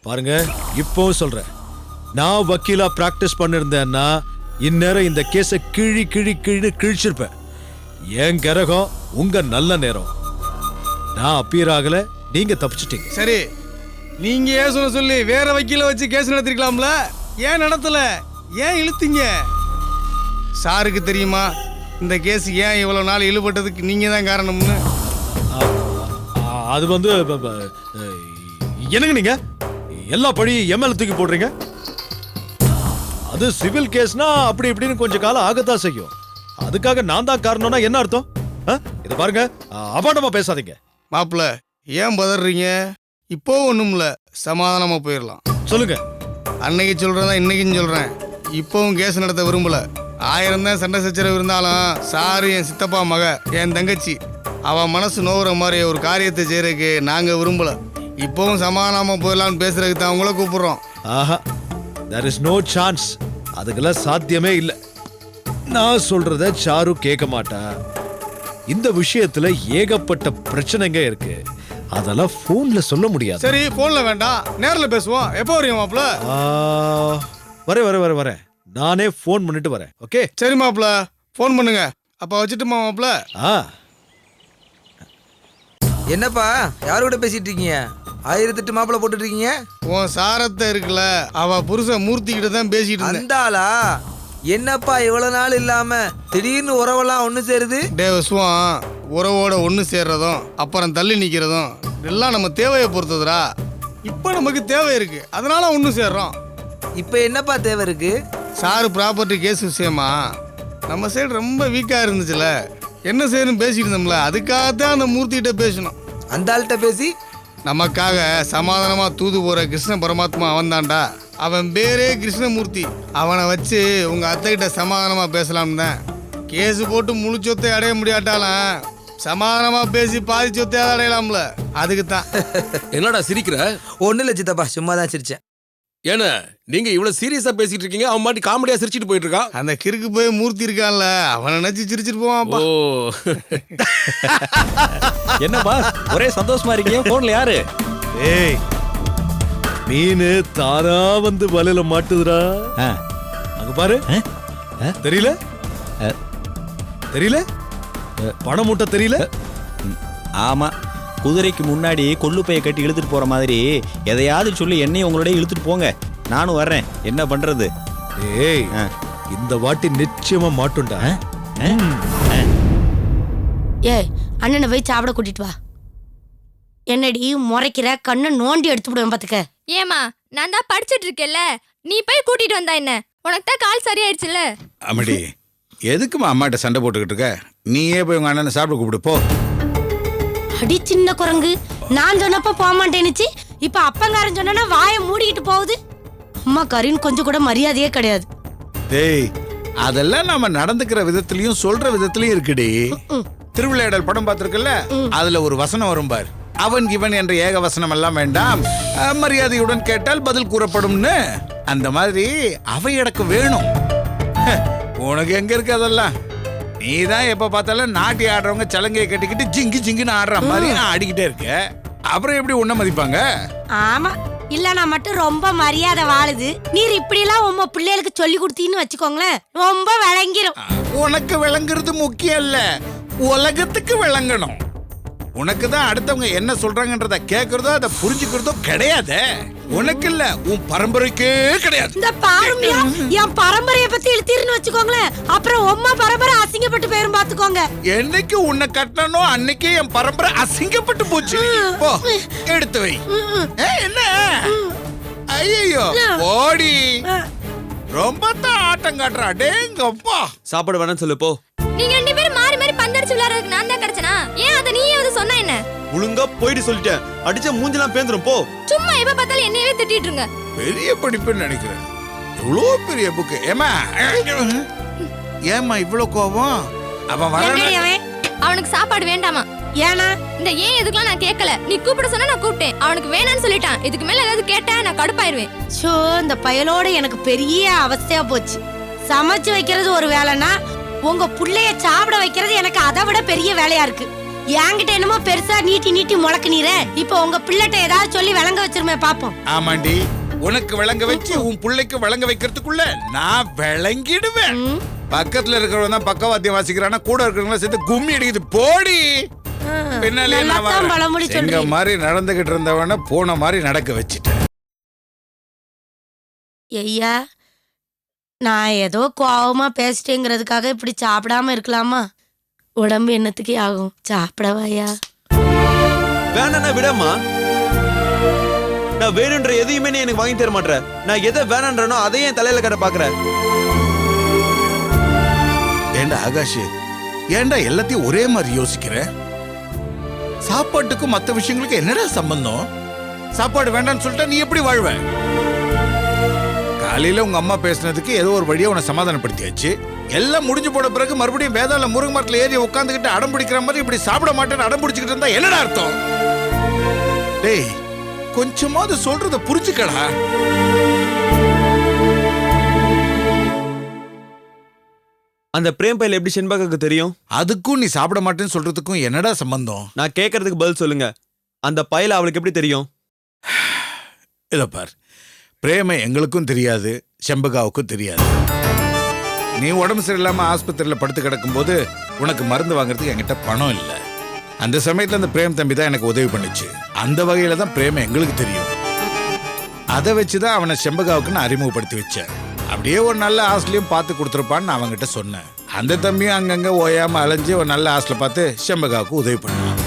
பாருங்க, இப்போ சொல்றேன், நான் வக்கீலா பிராக்டிஸ் பண்ணிருந்தேன்னா இந்நேரம் இந்த கேஸை கிழிச்சிருப்பேன். என் கிரகம் உங்க நல்ல நேரம். நான் அப்பீர் ஆகல, நீங்க தப்பிச்சிட்டீங்க. சரி, நீங்க ஏன் சொல்லி வேற வக்கீல வச்சு கேஸ் நடத்திருக்கலாம்ல? ஏன் நடத்தல? ஏன் இழுத்தீங்க? சாருக்கு தெரியுமா இந்த கேஸ் ஏன் இவ்வளவு நாள் இழுபட்டதுக்கு நீங்க தான் காரணம்னு? அது வந்து என்னங்க நீங்க எல்லா பழி எம்எல்ஏ தூக்கி போடுறீங்க? அது சிவில் கேஸ்னா அப்படி இப்படின்னு கொஞ்சம் காலம் ஆகத்தான் செய்யும். அதுக்காக நான் தான் காரணம்னா என்ன அர்த்தம்? இத பாருங்க, அபாண்டமா பேசாதீங்க. மாப்பிள்ள, ஏன் பதறீங்க? இப்போ ஒண்ணும்ல, சமாதானமா போயிடலாம். சொல்லுங்க. அன்னைக்கு சொல்றதா இன்னைக்கும் சொல்றேன். இப்பவும் கேஸ் நடத்த விரும்பல. 1000 தான் சண்டை சச்சரவு இருந்தாலும் சாரு என் சித்தப்பா மக, என் தங்கச்சி, அவன் மனசு நோவுற மாதிரி ஒரு காரியத்தை செய்யறதுக்கு நாங்க விரும்பல. இப்பவும் சமாதானமா போயிடலாம்னு பேசுறதுக்கு தான் உங்களை கூப்பிடுறோம். ஆஹா, there is no chance. அதுக்கெல்லாம் சாத்தியமே இல்லை. நான் சொல்றத சாரு கேட்க மாட்டா. இந்த விஷயத்துல ஏகப்பட்ட பிரச்சனைங்க இருக்கு. அதெல்லாம் போன்ல சொல்ல முடியாது. சரி, போன்ல வேண்டாம், நேர்ல பேசுவோம். எப்போ வரீங்க மாப்ள? வரேன். நானே போன் பண்ணிட்டு வரேன். ஓகே? சரி மாப்ள, போன் பண்ணுங்க. அப்ப வச்சுட்டுமா மாப்ள? என்னப்பா யாரு கூட பேசிட்டு இருக்கீங்க? 1008 மாப்பிள போட்டுட்டு இருக்கீங்க. உன் சாரத்தை இருக்குல்ல, அவ புருஷ மூர்த்தி கிட்ட தான் பேசிட்டு இருந்தேன். அந்தாளா? என்னப்பா இவ்வளவு நாள் இல்லாம திடீர்னு உறவெல்லாம் ஒண்ணு சேருது? டே விஸ்வான், உறவோட ஒண்ணு சேர்றதும் அப்புறம் தள்ளி நிக்கிறதும் எல்லாம் நம்ம தேவையை பொறுத்ததுடா. இப்ப நமக்கு தேவை இருக்கு, அதனால ஒண்ணு சேர்றோம். இப்ப என்னப்பா தேவை இருக்கு? சாரு ப்ராப்பர்ட்டி கேஸ் விஷயமா நம்ம சைடு ரொம்ப வீக்கா இருந்துச்சுல, என்ன செய்யணும் பேசிட்டு இருந்தோம்ல, அதுக்காகத்தான் அந்த மூர்த்தி கிட்ட பேசணும். அந்த ஆள்கிட்ட பேசி நமக்காக சமாதானமா தூது போற கிருஷ்ண பரமாத்மா அவன் தான்டா. அவன் பேரே கிருஷ்ணமூர்த்தி. அவனை வச்சு உங்க அத்தை கிட்ட சமாதானமா பேசலாம் தான். கேஸ் போட்டு முழு சொத்தை அடைய முடியாட்டாலும் சமாதானமா பேசி பாதி சொத்தை அடையலாம்ல, அதுக்கு தான். என்னடா சிரிக்கிற? ஒண்ணு இல்ல சித்தப்பா, சும்மா தான் சிரிச்சேன். ஏன்னா நீங்க இவ்வளவு சீரியஸா பேசிட்டு இருக்கீங்க, அவன் மாட்டி காமெடியா சிரிச்சிட்டு போயிட்டு இருக்கான். அந்த கிறுக்கு போய் மூர்த்தி இருக்கான்ல, அவனை நினைச்சு சிரிச்சிட்டு போவான்ப்பா. என்னப்பா ஒரே சந்தோஷமா இருக்கீங்க? போன்ல யாரு? ஏய், மீனு தானா வந்து வலையில மாட்டுதுடா. அங்க பாரு. தெரியல? பணம் மூட்டை தெரியல? ஆமா, குதிரைக்கு முன்னாடி கொள்ளுப்பைய கட்டி இழுத்துட்டு போற மாதிரி எதையாவது சொல்லி என்னையும் உங்களோட இழுத்துட்டு போங்க, நானும் வர்றேன். என்ன பண்றது? ஏய், இந்த வாட்டி நிச்சயமா மாட்டுண்டா. ஏய், அண்ணனை போய் சாப்பிட கூட்டிட்டு வா. என்னடி முறைக்கிற? கண்ணை நோண்டி எடுத்து விடுவேன் பாத்துக்க. ஏமா, நான் தான் படிச்சுட்டு இருக்கேன்ல, நீ போய் கூட்டிட்டு வந்தா என்ன? உனக்கு தான் கால் சரியாயிடுச்சுல. அம்மாடி, எதுக்குமா அம்மாட்ட சண்டை போட்டுக்கிட்டு இருக்க? நீயே போய் உங்க அண்ணனை சாப்பிட கூப்பிடு போ. அடி சின்ன குரங்கு, நான் சொன்னப்ப போக மாட்டேனுச்சு, இப்ப அப்பங்காரன் சொன்னா வாயை மூடிக்கிட்டு போகுது. அம்மா கரின்னு கொஞ்சம் கூட மரியாதையே கிடையாது. டேய், அதெல்லாம் நம்ம நடந்துக்கிற விதத்திலயும் சொல்ற விதத்திலயும் இருக்குடி. திருவிளையாடல் படம் பார்த்திருக்கல, அதுல ஒரு வசனம் வரும் பார், அவன் இவன் என்ற ஏக வசனம் எல்லாம் வேண்டாம், மரியாதையுடன் கேட்டால் பதில் கூறப்படும்னு. அந்த மாதிரி அவையடக்கு வேணும். உனக்கு எங்க இருக்கு அதெல்லாம்? நீதான் எப்ப பார்த்தாலும் நாட்டி ஆடுறவங்க சலங்கையை கட்டிக்கிட்டு ஜிங்கி ஜிங்கின்னு ஆடுற மாதிரி நான் ஆடிக்கிட்டே இருக்க. அப்புறம் எப்படி உன்ன மதிப்பாங்க? ஆமா, இல்லனா மட்டும் ரொம்ப மரியாதை வாழுது. நீர் இப்படி எல்லாம் உங்க பிள்ளைகளுக்கு சொல்லி கொடுத்தீன்னு வச்சுக்கோங்களேன், ரொம்ப விளங்கிரும். உனக்கு விளங்குறது முக்கியம் இல்ல, உலகத்துக்கு விளங்கணும். உனக்கு தான் அடுத்தவங்க என்ன சொல்றாங்கன்றத கேக்குறதோ அதை புரிஞ்சுக்கிறதோ கிடையாது. உனக்கு இல்ல, உன் பரம்பரைக்கே கிடையாது. இந்த பாருமியா, என் பரம்பரையை பத்தி இழுத்தீர்னு வச்சுக்கோங்களேன், அப்புறம் உம்மா பரம்பரை அசிங்கப்பட்டு போயிரும் பாத்துக்கோங்க. என்னைக்கு உன்னை கட்டணோ அன்னைக்கே என் பரம்பரை அசிங்கப்பட்டு போச்சு. போ, எடுத்து வை. என்ன? ஐயோ ஓடி, ரொம்ப தான் ஆட்டம் காட்டுறா. டேங்கப்பா, சாப்பாடு வேணாம் சொல்லு போ. நீங்க 2 பேரும் மாறி மாறி பந்தடிச்சு விளையாடுறதுக்கு நான் தான் கிடைச்சனா? ஏன் அத நீயே வந்து சொன்னா என்ன? ஒழுங்கா போயிட்டு சொல்லிட்டேன், அடிச்ச மூஞ்சிலாம் பேந்துரும் போ. சும்மா எப்ப பார்த்தாலும் என்னையவே திட்டிட்டு இருங்க. பெரிய படிப்புன்னு நினைக்கிறேன். இவ்வளோ பெரிய புக்கு. ஏமா இவ்வளவு கோபம்? அவன் வர அவனுக்கு சாப்பாடு வேண்டாமா? ஏனா? இந்த ஏன் எதுக்குலாம் நான் கேட்கல. நீ கூப்பிட சொன்னா நான் கூப்பிட்டேன், அவனுக்கு வேணான்னு சொல்லிட்டான். இதுக்கு மேல ஏதாவது கேட்டா நான் கடுப்பாயிருவேன். சோ, இந்த பயலோட எனக்கு பெரிய அவஸ்தையா போச்சு. சமைச்சு வைக்கிறது ஒரு வேலைன்னா, உங்க புள்ளைய சாப்பிட வைக்கிறது எனக்கு அதை விட பெரிய வேலையா இருக்கு. என்கிட்ட என்னமோ பெருசா நீட்டி நீட்டி முளக்குனீரே. இப்போ உங்க பிள்ளைட்ட ஏதாவது சொல்லி விளங்க வச்சிருமே பாப்போம். ஆமாண்டி, உனக்கு விளங்க வச்சு உன் பிள்ளைக்கு விளங்க வைக்கிறதுக்குள்ள நான் விளங்கிடுவேன். பக்கத்துல இருக்கிறவன் தான் பக்கவாத்தியம் வாசிக்கிறானா, கூட இருக்கிறவங்க சேர்த்து கும்மி அடிக்குது. போடி பின்னாலே நல்லாத்தான் பழமொழி எங்க சொல்றீங்க. மாதிரி நடந்துகிட்டு இருந்தவன போன மாதிரி நடக்க வச்சுட்டேன். ஐயா, நான் ஏதோ கோவமா பேசிட்டேங்கிறதுக்காக இப்படி சாப்பிடாம இருக்கலாமா? உடம்பு என்னத்துக்கு ஆகும்? சாப்பிடவாயா? வேணா விடமா. நான் வேணுன்ற எதையுமே நீ எனக்கு வாங்கி தர மாட்டேற. நான் எதை வேணான்றனோ அதையே என் தலையில கட்ட பாக்குற. ஏண்டா ஆகாஷ், ஏண்டா எல்லாத்தையும் ஒரே மாதிரி யோசிக்கிற? சாப்பாட்டுக்கும் மற்ற விஷயங்களுக்கு என்னடா சம்பந்தம்? சாப்பாடு வேண்டாம்னு சொல்லிட்டா நீ எப்படி வாழ்வ? காலையில உங்க அம்மா பேசினதுக்கு ஏதோ ஒரு வழியா உன்னை சமாதானப்படுத்தியாச்சு. எல்லாம் முடிஞ்சு போன பிறகு மறுபடியும் வேதாள முருங்கை மரத்துல ஏறி உட்காந்துக்கிட்டு அடம் பிடிக்கிற மாதிரி இப்படி சாப்பிட மாட்டேன்னு அடம் பிடிச்சிக்கிட்டு இருந்தா என்னடா அர்த்தம்? டேய், கொஞ்சமாவது சொல்றத புரிஞ்சுக்கடா. அந்த பிரேம் பையில எப்படி செண்பகாக்கு தெரியும்? அதுக்கும் நீ சாப்பிட மாட்டேன்னு சொல்றதுக்கும் என்னடா சம்பந்தம்? நான் கேட்கறதுக்கு பதில் சொல்லுங்க. அந்த பையில அவளுக்கு எப்படி தெரியும்? இதை பார், பிரேமை எங்களுக்கும் தெரியாது, செம்பகாவுக்கும் தெரியாது. நீ உடம்பு சரியில்லாம ஆஸ்பத்திரியில் படுத்து கிடக்கும் போது உனக்கு மருந்து வாங்குறதுக்கு என்கிட்ட பணம் இல்லை. அந்த சமயத்தில் அந்த பிரேம் தம்பி தான் எனக்கு உதவி பண்ணுச்சு. அந்த வகையில தான் பிரேமை எங்களுக்கு தெரியும். அதை வச்சுதான் அவனை செம்பகாவுக்கு நான் அறிமுகப்படுத்தி வச்சேன். அப்படியே ஒரு நல்ல ஹாஸ்டலையும் பார்த்து கொடுத்துருப்பான்னு நான் அவங்ககிட்ட சொன்னேன். அந்த தம்பியும் அங்கங்க ஓயாம அலைஞ்சு ஒரு நல்ல ஹாஸ்டலை பார்த்து செம்பகாவுக்கு உதவி பண்ணான்.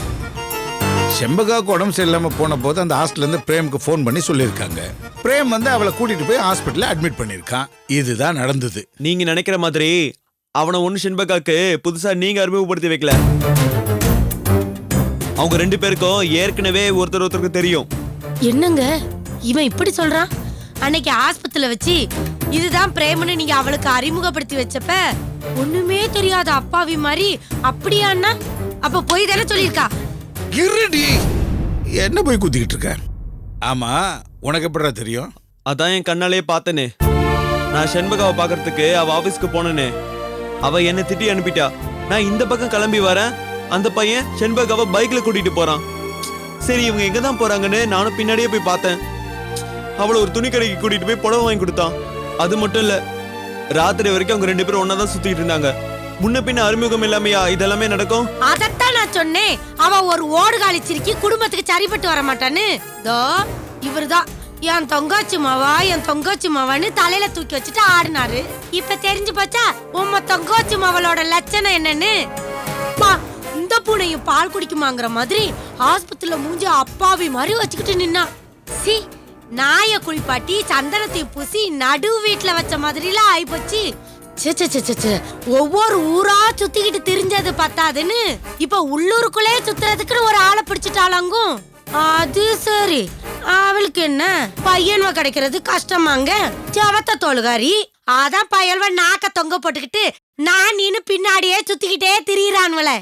செம்பகாவுக்கு உடம்பு சரியில்லாம போன போது அந்த ஹாஸ்டல்ல இருந்து பிரேமுக்கு ஃபோன் பண்ணி சொல்லியிருக்காங்க. பிரேம் வந்து அவளை கூட்டிட்டு போய் ஹாஸ்பிட்டல்ல அட்மிட் பண்ணியிருக்கான். இதுதான் நடந்தது. நீங்க நினைக்கிற மாதிரி அவனை ஒண்ணு செண்பகாக்கு புதுசா நீங்க அறிமுகப்படுத்தி வைக்கல. அவங்க 2 பேருக்கும் ஏற்கனவே ஒருத்தர் ஒருத்தருக்கு தெரியும். என்னங்க இவன் இப்படி சொல்றான்? அன்னைக்கு ஆஸ்பத்திரியில வச்சு இதுதான் பிரேமன்னு நீங்க அவளுக்கு அறிமுகப்படுத்தி வச்சப்ப ஒண்ணுமே தெரியாத அப்பாவி மாதிரி அப்படியான்னா அப்ப போய் தானே சொல்லியிருக்கா? இருடி, என்ன போய் குத்திக்கிட்டு இருக்க? ஆமா, உனக்கு எப்படிடா தெரியும்? அதான் என் கண்ணாலே பார்த்தனே. நான் செண்பகாவை பாக்குறதுக்கு அவ ஆபீஸ்க்கு போனேனே. அவ என்ன திட்டி அனுப்பிட்டா. நான் இந்த பக்கம் கிளம்பி வரேன். அந்த பையன் செண்பகாவை பைக்ல கூட்டிட்டு போறான். சரி, இவங்க எங்க தான் போறாங்கன்னு நானும் பின்னாடியே போய் பார்த்தேன். அவளை ஒரு துணி கடைக்கு கூட்டிட்டு போய் புடவை வாங்கி கொடுத்தான். அது மட்டும் இல்ல, ராத்திரி வரைக்கும் அவங்க 2 பேரும் ஒன்னா தான் சுத்திட்டு இருந்தாங்க. முன்ன பின்ன அறிமுகம் இல்லாமையா இதெல்லாமே நடக்கும்? அதத்தான் நான் சொன்னேன். அவ ஒரு ஓடுகாலி சிரிக்கி குடும்பத்துக்கு சரிப்பட்டு வர மாட்டான்னு. தோ இவருதான் என் தொங்காச்சி மாவா, என் தொங்காச்சி மாவான்னு தலையில தூக்கி வச்சுட்டு ஆடினாரு. இப்ப தெரிஞ்சு போச்சா உம்ம தொங்காச்சி மாவளோட லட்சணம் என்னன்னு? இந்த பூனையும் பால் குடிக்குமாங்கிற மாதிரி ஆஸ்பத்திரியில மூஞ்சி அப்பாவி மாதிரி வச்சுக்கிட்டு நின்னா. சி, நாய குளிப்பாட்டி சந்தனத்தையும் பூசி நடு வீட்டுல வச்ச மாதிரிலாம் ஆயிப்போச்சு. ஒவ்வொரு ஊரா சுத்திக்கிட்டு திரிஞ்சது பத்தாதுன்னு இப்ப உள்ளூருக்குள்ளே சுத்துறதுக்கு ஒரு ஆளை பிடிச்சிட்டாலாங்கும். அது சரி, அவளுக்கு என்ன பையன்வ கிடைக்கிறது கஷ்டமாங்க? செவத்த தோளுகாரி அதான் பயல்வ நாக்க தொங்க போட்டுக்கிட்டு நான் நீனு பின்னாடியே சுத்திக்கிட்டே திரியிறான்வல.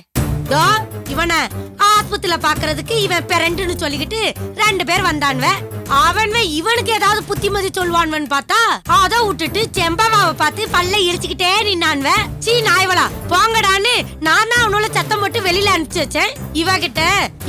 தோ இவன ஆஸ்பத்திரியில பாக்குறதுக்கு இவன் பெரண்டுன்னு சொல்லிக்கிட்டு 2 பேர் வந்தான்வ. அவன்வ இவனுக்கு ஏதாவது புத்திமதி சொல்வான்வன்னு பார்த்தா அத விட்டுட்டு செம்பவாவை பார்த்து பல்ல இரிச்சுக்கிட்டே நின்னான்வ. சீ நாய்வலா, போங்கடான்னு நான் தான் அவனோட சத்தம் போட்டு வெளியில அனுப்பிச்சு வச்சேன். இவகிட்ட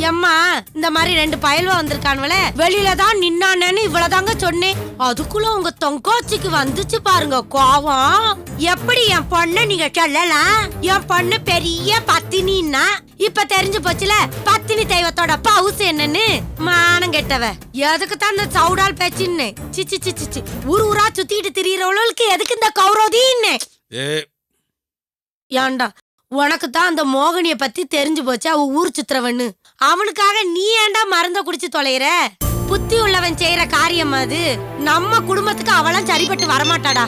எம்மா இந்த மாதிரி 2 பயல்வ வந்திருக்கான்வல, வெளியில தான் நின்னானேன்னு இவ்வளவுதாங்க சொன்னேன். அதுக்குள்ள உங்க தொங்கோச்சிக்கு வந்துச்சு பாருங்க கோவம். எப்படி என் பொண்ண நீங்க சொல்லலாம்? என் பொண்ணு பெரிய பத்தினின்னா இப்ப தெரிஞ்சு போச்சுல பத்தினி தெய்வத்தோட பவுஸ் என்னன்னு. மானம் கெட்டவ, எதுக்கு தான் இந்த சவுடால் பேச்சின்னு? சிச்சி சிச்சி சி, ஊரா சுத்திட்டு திரியறவளுக்கு எதுக்கு இந்த கௌரவதின்னு? ஏண்டா உனக்கு தான் அந்த மோகனிய பத்தி தெரிஞ்சு போச்சு, அவ ஊர் சுத்துறவன்னு. அவனுக்காக நீ ஏண்டா மருந்த குடிச்சு தொலைற? புத்தி உள்ளவன் செய்யற காரியம் அது. நம்ம குடும்பத்துக்கு அவளாம் சரிப்பட்டு வரமாட்டாடா.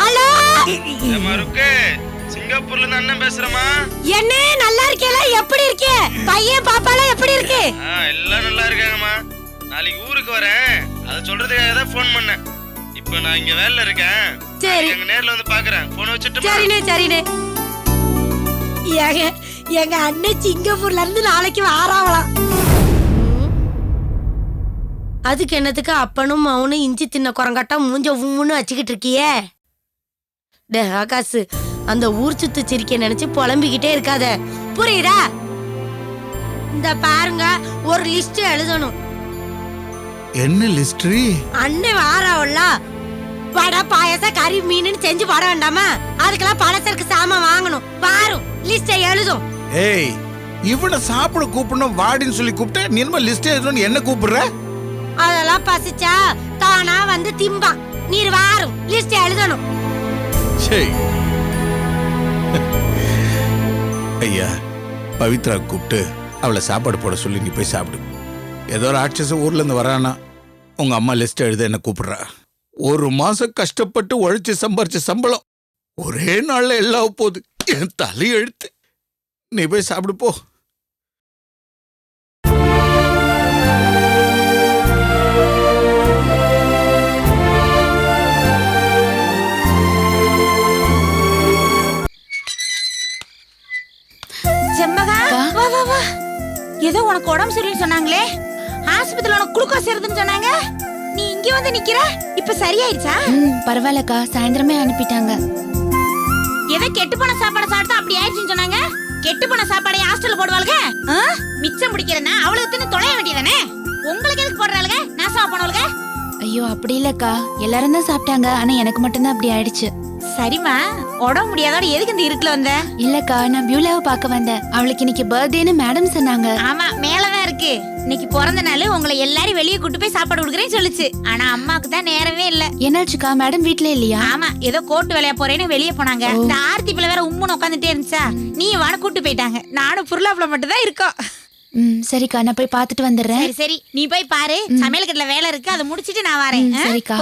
ஹலோ சிங்கப்பூர்ல இருந்து அண்ணன் பேசுறமா? என்ன நல்லா இருக்கேல? எப்படி இருக்கே? பையன் பாப்பாலாம் எப்படி இருக்கு? எல்லாம் நல்லா இருக்காங்கம்மா. நாளைக்கு ஊருக்கு வரேன், அத சொல்றதுக்காக தான் ஃபோன் பண்ணேன். இப்போ நான் இங்க வேலைல இருக்கேன். சரி, எங்க நேர்ல வந்து பாக்குறேன். போன் வச்சிட்டு. சரினே சரினே. எங்க அண்ணன் சிங்கப்பூர்ல இருந்து நாளைக்கு வாராவலாம். அதுக்கு என்னத்துக்கு அப்பனும் அவனும் இஞ்சி தின்ன குரங்காட்டா மூஞ்ச ஊன்னு வச்சுக்கிட்டு இருக்கியே? டே ஆகாசு, அந்த ஊர் சுத்து சிரிக்க நினைச்சு புலம்பிக்கிட்டே இருக்காத, புரியுதா? இந்த பாருங்க, ஒரு லிஸ்ட் எழுதணும். என்ன லிஸ்ட்ரி? அண்ணன் வாராவல்ல, வடை பாயசம் கறி மீன் செஞ்சு போட வேண்டாமா? அதுக்கெல்லாம் பலசருக்கு சாமான் வாங்கணும். பாரு லிஸ்ட எழுதும். ஏய், இவனை சாப்பிட கூப்பிடணும் வாடின்னு சொல்லி கூப்பிட்டு நீ என்ன லிஸ்ட் எழுதணும்னு என்ன கூப்பிடுற? அதெல்லாம் பசிச்சா தானா வந்து திம்பான். நீர் வாரும் லிஸ்ட் எழுதணும். சரி ஐயா, பவித்ரா கூப்பிட்டு அவளை சாப்பாடு போட சொல்லி நீ போய் சாப்பிடு. ஏதோ ஒரு ராட்சச ஊர்ல இருந்து வரானா, உங்க அம்மா லிஸ்ட் எழுத என்ன கூப்பிடுறா. ஒரு மாசம் கஷ்டப்பட்டு உழைச்சு சம்பாரிச்ச சம்பளம் ஒரே நாள்ல எல்லாம் போகுது. என் தலை எழுத்து. நீ போய் சாப்பிடு போ. செம்பகா, வா வா வா. ஏதோ உனக்கு உடம்பு சரியில்லைன்னு சொன்னாங்களே, ஆஸ்பத்திரியில உனக்கு குளுக்கோஸ் ஏறுதுன்னு சொன்னாங்க. நீ இங்க வந்து நிக்கிற, இப்ப சரியாயிருச்சா? பரவாயில்லக்கா, சாயந்தரமே அனுப்பிட்டாங்க. ஏதோ கெட்டு போன சாப்பாடு சாப்பிட்டா அப்படி ஆயிடுச்சுன்னு சொன்னாங்க. கெட்டு போன சாப்பாடை ஹாஸ்டல்ல போடுவாளுங்க. மிச்சம் பிடிக்கிறனா அவளுக்கு தின்னு தொலைய வேண்டியதானே? உங்களுக்கு எதுக்கு போடுறாளுங்க? நாசமா போனவளுங்க. ஐயோ அப்படி இல்லக்கா, எல்லாரும் தான் சாப்பிட்டாங்க. ஆனா எனக்கு மட்டும்தான் அப்படி ஆயிடுச்சு. சரிம்மா, உடம்பு முடியாதோட எதுக்கு இந்த இருட்டுல வந்த? இல்லக்கா, நான் பியூலாவை பார்க்க வந்தேன். அவளுக்கு இன்னைக்கு பர்த்டேன்னு மேடம் சொன்னாங்க. ஆமா, மேலதான் இருக்கு. இன்னைக்கு பிறந்த நாள், உங்களை எல்லாரும் வெளியே கூட்டு போய் சாப்பாடு கொடுக்குறேன்னு சொல்லுச்சு. ஆனா அம்மாக்கு தான் நேரமே இல்ல. என்னாச்சுக்கா, மேடம் வீட்ல இல்லையா? ஆமா, ஏதோ கோர்ட் வேலையா போறேன்னு வெளியே போனாங்க. இந்த ஆர்த்தி பிள்ளை வேற உம்முன்னு உட்காந்துட்டே இருந்துச்சா, நீ வான கூட்டு போயிட்டாங்க. நானும் புருளாப்புல மட்டும் தான் இருக்கோம். சரிக்கா, நான் போய் பார்த்துட்டு வந்துடுறேன். சரி சரி, நீ போய் பாரு. சமையல் கட்டுல வேலை இருக்கு, அதை முடிச்சிட்டு நான் வரேன். சரிக்கா.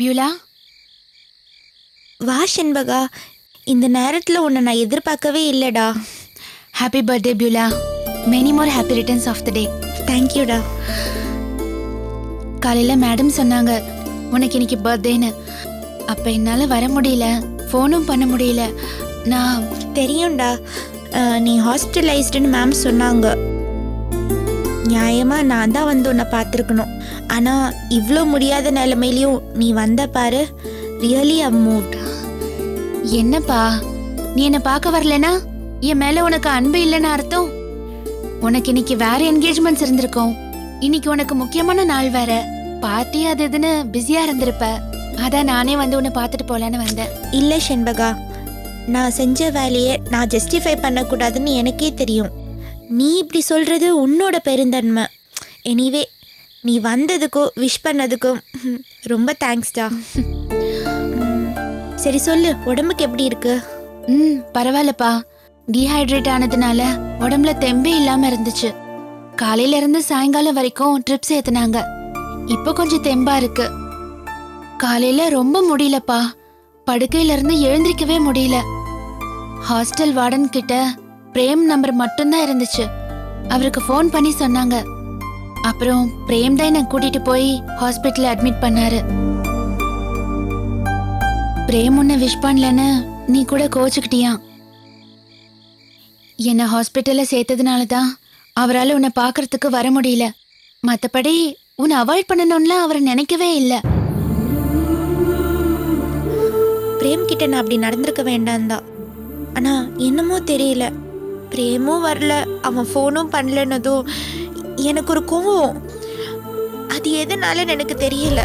பியூலா, வா செண்பகா. இந்த நேரத்துல உன்னை நான் எதிர்பார்க்கவே இல்லடா. Happy birthday Beulah. Many more happy returns of the day. தேங்க்யூடா. காலையில மேடம் சொன்னாங்க உனக்கு இன்னைக்கு பர்த்டேன்னு. அப்ப என்னால வர முடியல, ஃபோனும் பண்ண முடியல. நான் தெரியும்டா, நீ ஹாஸ்பிட்டலைஸ்டுன்னு மேம் சொன்னாங்க. நியாயமா நான் தான் வந்து உன்னை பார்த்துருக்கணும். ஆனா இவ்வளோ முடியாத நிலைமையிலையும் நீ வந்த பாரு. Really I moved. என்னப்பா, நீ என்ன பார்க்க வரலனா என் மேல உனக்கு அன்பு இல்லைன்னு அர்த்தம்? உனக்கு இன்னைக்கு வேற என்கேஜ்மெண்ட்ஸ் இருந்திருக்கும். இன்னைக்கு உனக்கு முக்கியமான நாள் வேற, பார்ட்டி அது இதுன்னு பிஸியா இருந்திருப்ப. அதான் நானே வந்து உன்னை பார்த்துட்டு போலான்னு வந்தேன். இல்லை செண்பகா, நான் செஞ்ச வேலையை நான் ஜஸ்டிஃபை பண்ணக்கூடாதுன்னு எனக்கே தெரியும். நீ இப்படி சொல்றது உன்னோட பெருந்தன்மை. எனிவே, நீ வந்ததுக்கும் விஷ் பண்ணதுக்கும் ரொம்ப தேங்க்ஸ்டா. சரி சொல்லு, உடம்புக்கு எப்படி இருக்கு? பரவாயில்லப்பா. டீஹைட்ரேட் ஆனதுனால உடம்புல தெம்பே இல்லாம இருந்துச்சு. காலையில இருந்து சாயங்காலம் வரைக்கும் ட்ரிப்ஸ் ஏத்துனாங்க. இப்ப கொஞ்சம் தெம்பா இருக்கு. காலையில ரொம்ப முடியலப்பா, படுக்கையில இருந்து எழுந்திருக்கவே முடியல. ஹாஸ்டல் வார்டன் கிட்ட பிரேம் நம்பர் மட்டும்தான் இருந்துச்சு. அவருக்கு ஃபோன் பண்ணி சொன்னாங்க. அப்புறம் பிரேம் தான் என்ன கூட்டிட்டு போய் ஹாஸ்பிட்டல் அட்மிட் பண்ணாரு. பிரேம் உன்னை விஷ் பண்ணலன்னு நீ கூட கோச்சுக்கிட்டியா? என்ன ஹாஸ்பிட்டல்ல சேர்த்ததுனால தான் அவரால் உன்னை பார்க்கறதுக்கு வர முடியல. மற்றபடி உன்னை அவாய்ட் பண்ணணும்லாம் அவர் நினைக்கவே இல்லை. பிரேம் கிட்ட நான் அப்படி நடந்திருக்க வேண்டாம் தான். ஆனா என்னமோ தெரியல, பிரேமும் வரல, அவன் ஃபோனும் பண்ணலன்னதும் எனக்கு ஒரு கோவம். அது எதனால எனக்கு தெரியல.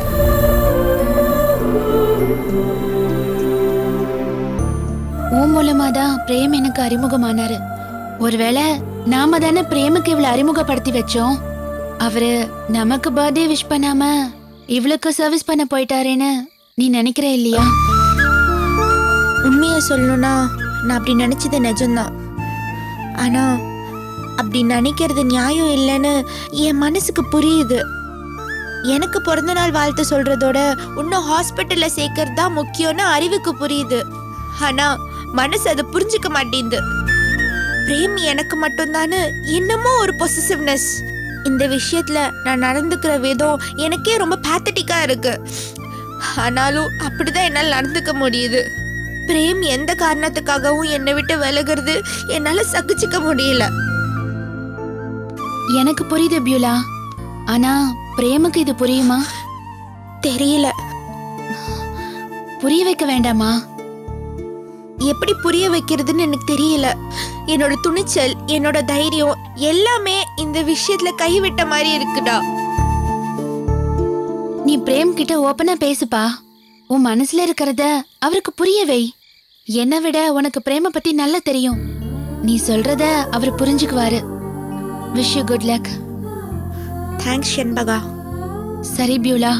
உன் மூலமா தான் பிரேம் எனக்கு அறிமுகமானாரு. ஒருவேளை நாம தானே பிரேமுக்கு இவளை அறிமுகப்படுத்தி வச்சோம். அவரு நமக்கு பர்த்டே விஷ் பண்ணாம இவளுக்கு சர்வீஸ் பண்ண போயிட்டாரேன்னு நீ நினைக்கிற இல்லையா? உண்மையை சொல்லணும்னா நான் அப்படி நினைச்சது நிஜம்தான். ஆனா அப்படி நினைக்கிறது நியாயம் இல்லைன்னு என் மனசுக்கு புரியுது. எனக்கு பிறந்த நாள் வாழ்த்து சொல்றதோட இன்னும் ஹாஸ்பிட்டல்ல சேர்க்கறது தான் முக்கியம்னு அறிவுக்கு புரியுது. ஆனா மனசு அதை புரிஞ்சுக்க மாட்டேங்குது. பிரேம் எனக்கு மட்டும்தானு என்னமோ ஒரு பொசசிவ்னஸ். இந்த விஷயத்துல நான் நடந்துக்கிற விதம் எனக்கே ரொம்ப பேத்தட்டிக்கா இருக்கு. ஆனாலும் அப்படிதான் என்னால் நடந்துக்க முடியுது. பிரேம் எந்த காரணத்துக்காகவும் என்னை விட்டு விலகிறது என்னால சகிச்சுக்க முடியல. எனக்கு புரியுது பியூலா, ஆனா பிரேமுக்கு இது புரியுமா? தெரியல. புரிய வைக்க வேண்டாமா? எப்படி புரிய வைக்கிறதுன்னு எனக்கு தெரியல. என்னோட துணிச்சல், என்னோட தைரியம் எல்லாமே இந்த விஷயத்துல கைவிட்ட மாதிரி இருக்குடா. நீ பிரேம் கிட்ட ஓப்பனா பேசுப்பா. உன் மனசுல இருக்கிறத அவருக்கு புரிய வை. என்னை விட உனக்கு பிரேம பத்தி நல்லா தெரியும். நீ சொல்றத அவர் புரிஞ்சுக்குவாரு. Wish you good luck. Thanks Shenbaga. சரி பியூலா,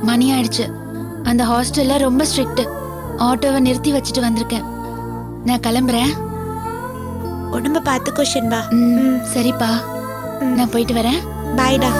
மணி ஆயிடுச்சு. அந்த ஹாஸ்டல்ல ரொம்ப ஸ்ட்ரிக்ட். ஆட்டோவை நிறுத்தி வச்சுட்டு வந்திருக்கேன். நான் கிளம்புறேன். உடம்ப பார்த்துக்கோ ஷென்பா. சரிப்பா, நான் போயிட்டு வரேன். பாய்டா.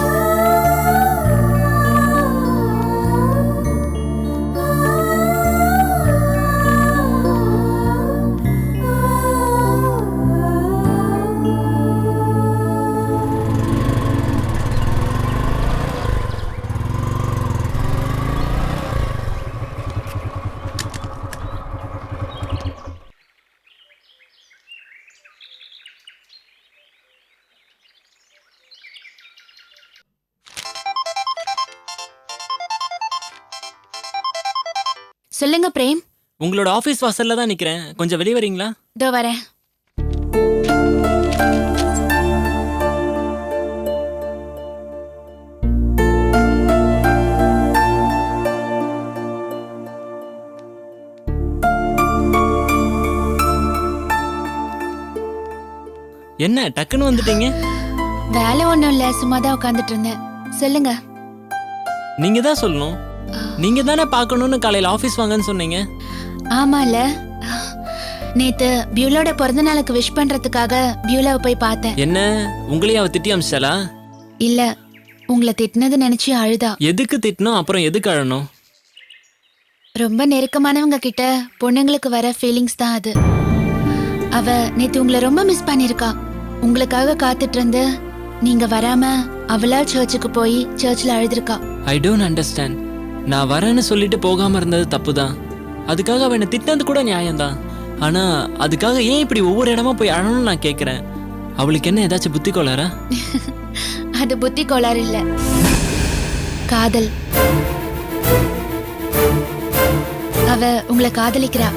சொல்லுங்க பிரேம். உங்களோட ஆபீஸ் வாசல்ல தான் நிக்கிறேன். கொஞ்சம் வெளிய வரீங்களா? இதோ வரேன். என்ன டக்குன்னு வந்துட்டீங்க? வேலை ஒண்ணும் இல்ல, சும்மா தான் உட்கார்ந்துட்டு இருந்தேன். சொல்லுங்க. நீங்க தான் சொல்லணும். நீங்க தானே பார்க்கணும்னு காலையில ஆபீஸ் வாங்கன்னு சொன்னீங்க. ஆமால, நேத்து பியூலோட பிறந்த நாளுக்கு விஷ் பண்றதுக்காக பியூலாவை போய் பார்த்தேன். என்ன உங்களையும் அவ திட்டி அமிச்சாளா? இல்ல, உங்களை திட்டினது நினைச்சு அழுதா. எதுக்கு திட்டணும், அப்புறம் எதுக்கு அழணும்? ரொம்ப நெருக்கமானவங்க கிட்ட பொண்ணுங்களுக்கு வர ஃபீலிங்ஸ் தான் அது. அவ நேத்து உங்களை ரொம்ப மிஸ் பண்ணிருக்கா. உங்களுக்காக காத்துட்டு இருந்து நீங்க வராம அவளா சர்ச்சுக்கு போய் சர்ச்சில் அழுதுருக்கா. I don't understand. நான் வரேன்னு சொல்லிட்டு போகாம இருந்தது தப்பு தான். அதுக்காக அவ என்ன திட்டினது கூட நியாயம்தான். ஆனா அதுக்காக ஏன் இப்படி ஒவ்வொரு இடமா போய் அழணும்னு நான் கேட்கிறேன். அவளுக்கு என்ன ஏதாச்சும் புத்தி கோளாரா? அது புத்தி கோளாறு இல்ல, காதல். அவ உங்களை காதலிக்கிறா.